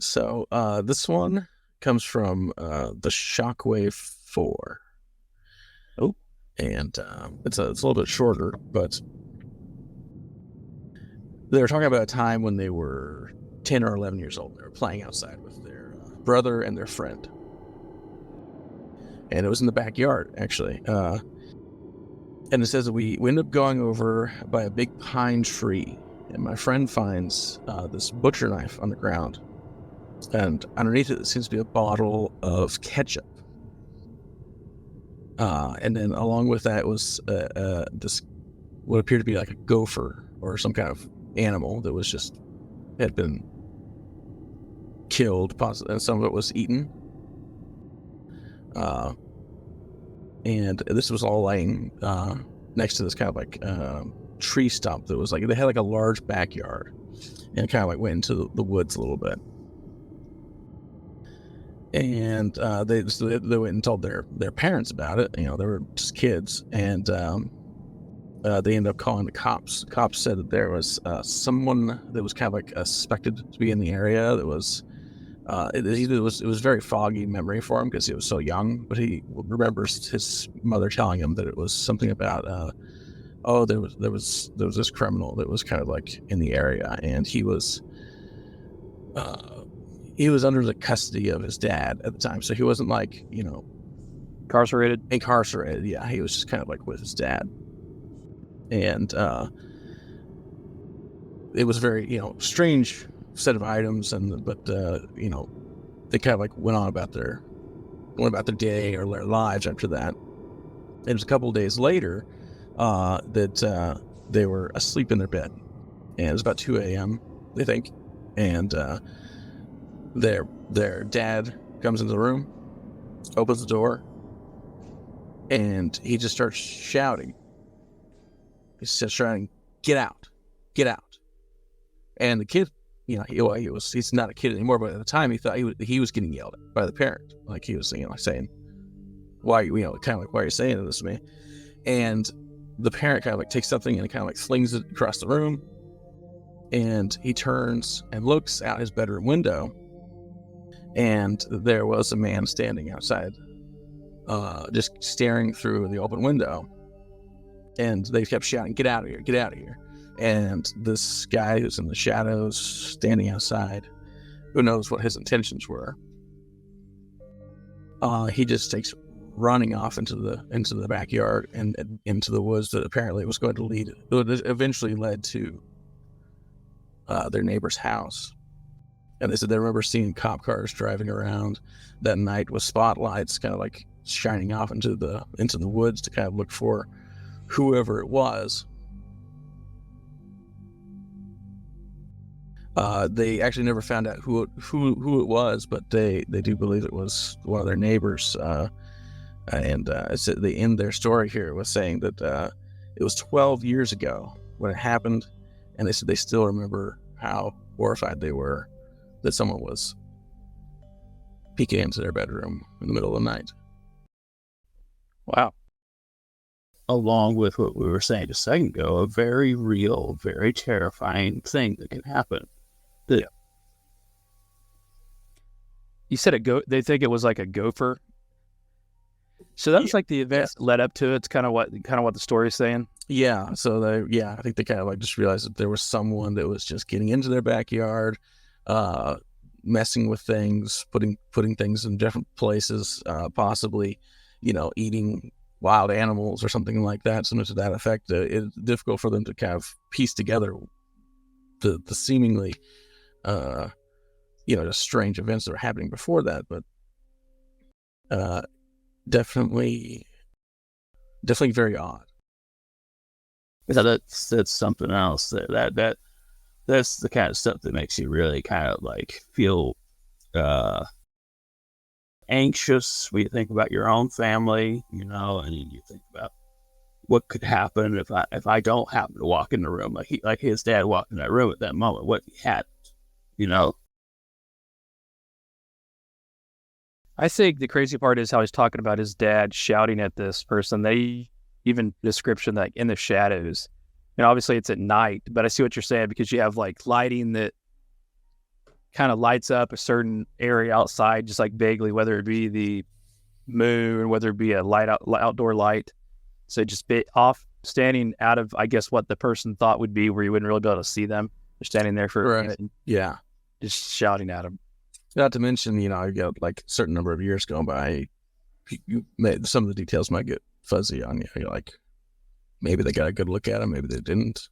So this one comes from the Shockwave 4. Oh. And it's a little bit shorter, but they were talking about a time when they were 10 or 11 years old. They were playing outside with their brother and their friend. And it was in the backyard, actually. And it says that we ended up going over by a big pine tree. And my friend finds this butcher knife on the ground. And underneath it seems to be a bottle of ketchup. And then along with that was this what appeared to be like a gopher or some kind of animal that had been killed, and some of it was eaten. And this was all laying next to this kind of like tree stump that was like, they had like a large backyard and kind of like went into the woods a little bit. And they went and told their parents about it. They were just kids, and they ended up calling the cops. The cops said that there was someone that was kind of like suspected to be in the area. That was it was very foggy memory for him because he was so young, but he remembers his mother telling him that it was something about there was this criminal that was kind of like in the area, and he was under the custody of his dad at the time, so he wasn't like Incarcerated. Yeah, he was just kind of like with his dad, and it was a very strange set of items, but they kind of like went about their day or their lives after that. It was a couple of days later that they were asleep in their bed, and it was about 2 a.m. they think, and their dad comes into the room, opens the door, and he just starts shouting. He starts shouting, "Get out! Get out!" And the kid, he's not a kid anymore, but at the time he thought he was getting yelled at by the parent. Like he was saying, "Why, kind of like, why are you saying this to me?" And the parent kind of like takes something and kind of like flings it across the room. And he turns and looks out his bedroom window, and there was a man standing outside, just staring through the open window. And they kept shouting, "Get out of here! Get out of here!" And this guy who's in the shadows, standing outside, who knows what his intentions were, he just takes running off into the backyard and into the woods that apparently was going to lead. It eventually led to their neighbor's house. And they said they remember seeing cop cars driving around that night with spotlights kind of like shining off into the woods to kind of look for whoever it was. They actually never found out who it was, but they do believe it was one of their neighbors. And they end their story here with saying that it was 12 years ago when it happened, and they said they still remember how horrified they were that someone was peeking into their bedroom in the middle of the night. Wow. Along with what we were saying a second ago, a very real, very terrifying thing that can happen. Yeah. You said they think it was like a gopher. So that was like the event led up to it. It's kind of what the story is saying. Yeah. So I think they kind of like just realized that there was someone that was just getting into their backyard, messing with things, putting things in different places, possibly, eating wild animals or something like that, something to that effect. It's difficult for them to kind of piece together the seemingly, just strange events that were happening before that, but definitely very odd. So that's something else. That's the kind of stuff that makes you really kind of like feel anxious when you think about your own family, and you think about what could happen if I don't happen to walk in the room like his dad walked in that room at that moment. What he had, I think the crazy part is how he's talking about his dad shouting at this person. They even description like in the shadows, and obviously it's at night. But I see what you're saying because you have like lighting that kind of lights up a certain area outside, just like vaguely, whether it be the moon, whether it be a outdoor light. So just be off, standing out of, I guess, what the person thought would be where you wouldn't really be able to see them. They're standing there for a minute and Yeah. just shouting at them. Not to mention, you know, you got like a certain number of years going by, some of the details might get fuzzy on you. You're like, maybe they got a good look at them, maybe they didn't.